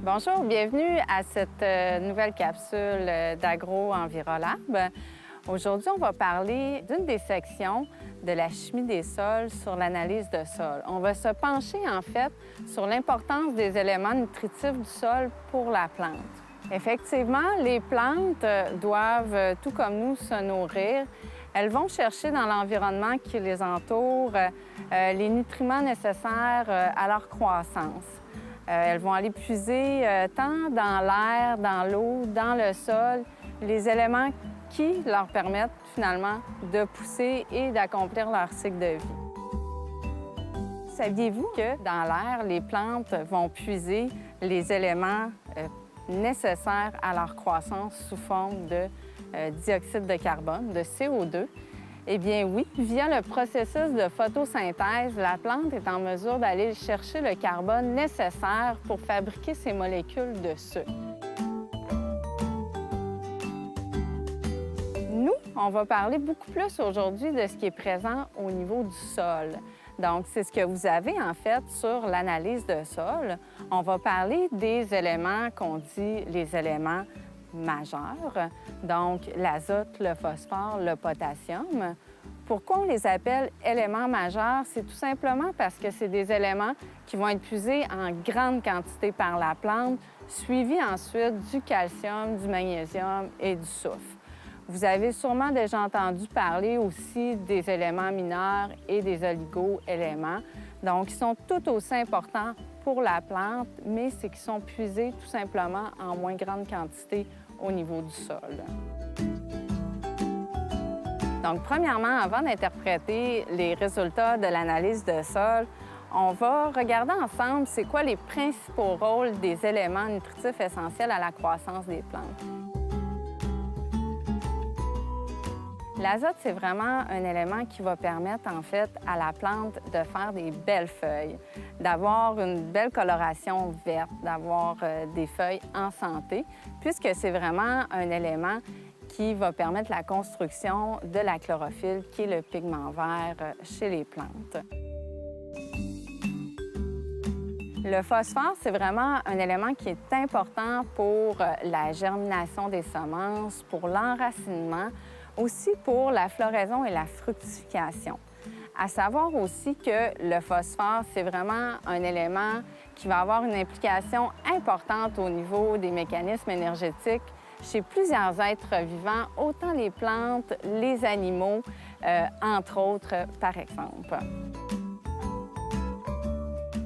Bonjour, bienvenue à cette nouvelle capsule d'Agro-Envirolab. Aujourd'hui, on va parler d'une des sections de la chimie des sols sur l'analyse de sol. On va se pencher en fait sur l'importance des éléments nutritifs du sol pour la plante. Effectivement, les plantes doivent, tout comme nous, se nourrir. Elles vont chercher dans l'environnement qui les entoure les nutriments nécessaires à leur croissance. Elles vont aller puiser tant dans l'air, dans l'eau, dans le sol, les éléments qui leur permettent finalement de pousser et d'accomplir leur cycle de vie. Saviez-vous que dans l'air, les plantes vont puiser les éléments nécessaires à leur croissance sous forme de dioxyde de carbone, de CO2? Eh bien oui, via le processus de photosynthèse, la plante est en mesure d'aller chercher le carbone nécessaire pour fabriquer ses molécules de sucre. Nous, on va parler beaucoup plus aujourd'hui de ce qui est présent au niveau du sol. Donc, c'est ce que vous avez en fait sur l'analyse de sol. On va parler des éléments qu'on dit les éléments majeurs, donc l'azote, le phosphore, le potassium. Pourquoi on les appelle éléments majeurs? C'est tout simplement parce que c'est des éléments qui vont être puisés en grande quantité par la plante, suivis ensuite du calcium, du magnésium et du soufre. Vous avez sûrement déjà entendu parler aussi des éléments mineurs et des oligo-éléments. Donc, ils sont tout aussi importants pour la plante, mais c'est qu'ils sont puisés tout simplement en moins grande quantité au niveau du sol. Donc, premièrement, avant d'interpréter les résultats de l'analyse de sol, on va regarder ensemble c'est quoi les principaux rôles des éléments nutritifs essentiels à la croissance des plantes. L'azote, c'est vraiment un élément qui va permettre, en fait, à la plante de faire des belles feuilles, d'avoir une belle coloration verte, d'avoir des feuilles en santé, puisque c'est vraiment un élément qui va permettre la construction de la chlorophylle, qui est le pigment vert chez les plantes. Le phosphore, c'est vraiment un élément qui est important pour la germination des semences, pour l'enracinement, aussi pour la floraison et la fructification. À savoir aussi que le phosphore, c'est vraiment un élément qui va avoir une implication importante au niveau des mécanismes énergétiques chez plusieurs êtres vivants, autant les plantes, les animaux, entre autres, par exemple.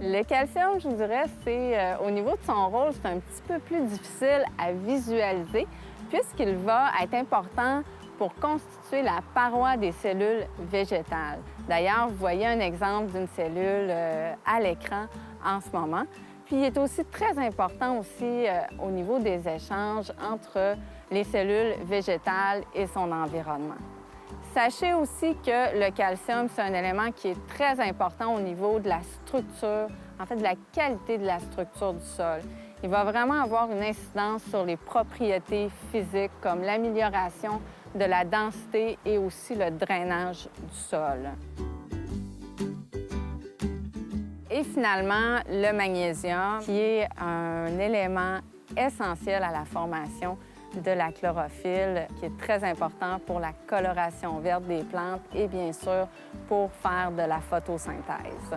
Le calcium, je vous dirais, c'est au niveau de son rôle, c'est un petit peu plus difficile à visualiser puisqu'il va être important pour constituer la paroi des cellules végétales. D'ailleurs, vous voyez un exemple d'une cellule à l'écran en ce moment. Puis, il est aussi très important aussi au niveau des échanges entre les cellules végétales et son environnement. Sachez aussi que le calcium, c'est un élément qui est très important au niveau de la structure, en fait, de la qualité de la structure du sol. Il va vraiment avoir une incidence sur les propriétés physiques comme l'amélioration de la densité et aussi le drainage du sol. Et finalement, le magnésium, qui est un élément essentiel à la formation de la chlorophylle, qui est très important pour la coloration verte des plantes et bien sûr pour faire de la photosynthèse.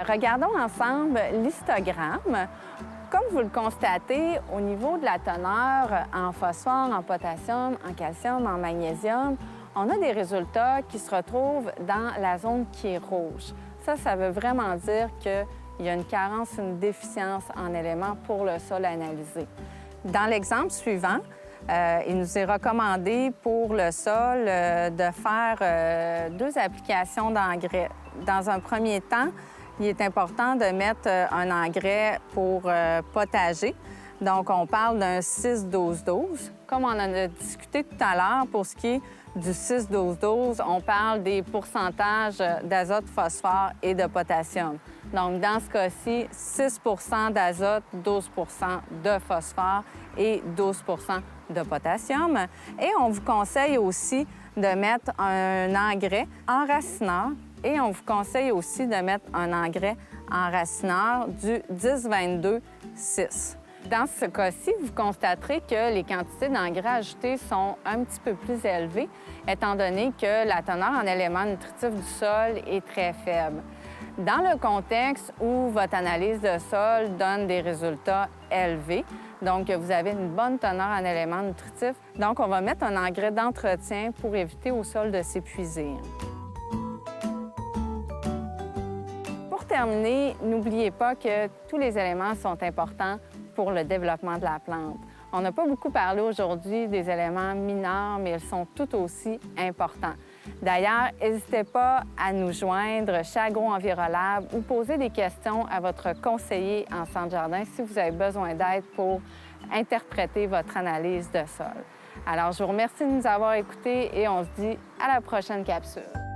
Regardons ensemble l'histogramme. Comme vous le constatez, au niveau de la teneur en phosphore, en potassium, en calcium, en magnésium, on a des résultats qui se retrouvent dans la zone qui est rouge. Ça veut vraiment dire qu'il y a une carence, une déficience en éléments pour le sol analysé. Dans l'exemple suivant, il nous est recommandé pour le sol de faire 2 applications d'engrais. Dans un premier temps, il est important de mettre un engrais pour potager. Donc, on parle d'un 6-12-12. Comme on en a discuté tout à l'heure, pour ce qui est du 6-12-12, on parle des pourcentages d'azote, phosphore et de potassium. Donc, dans ce cas-ci, 6 d'azote, 12 de phosphore et 12 de potassium. Et on vous conseille aussi de mettre un engrais enracineur Et on vous conseille aussi de mettre un engrais enracineur du 10-22-6. Dans ce cas-ci, vous constaterez que les quantités d'engrais ajoutés sont un petit peu plus élevées, étant donné que la teneur en éléments nutritifs du sol est très faible. Dans le contexte où votre analyse de sol donne des résultats élevés, donc vous avez une bonne teneur en éléments nutritifs, donc on va mettre un engrais d'entretien pour éviter au sol de s'épuiser. Pour terminer, n'oubliez pas que tous les éléments sont importants pour le développement de la plante. On n'a pas beaucoup parlé aujourd'hui des éléments mineurs, mais ils sont tout aussi importants. D'ailleurs, n'hésitez pas à nous joindre chez Agro-Envirolab ou poser des questions à votre conseiller en centre jardin si vous avez besoin d'aide pour interpréter votre analyse de sol. Alors, je vous remercie de nous avoir écoutés et on se dit à la prochaine capsule.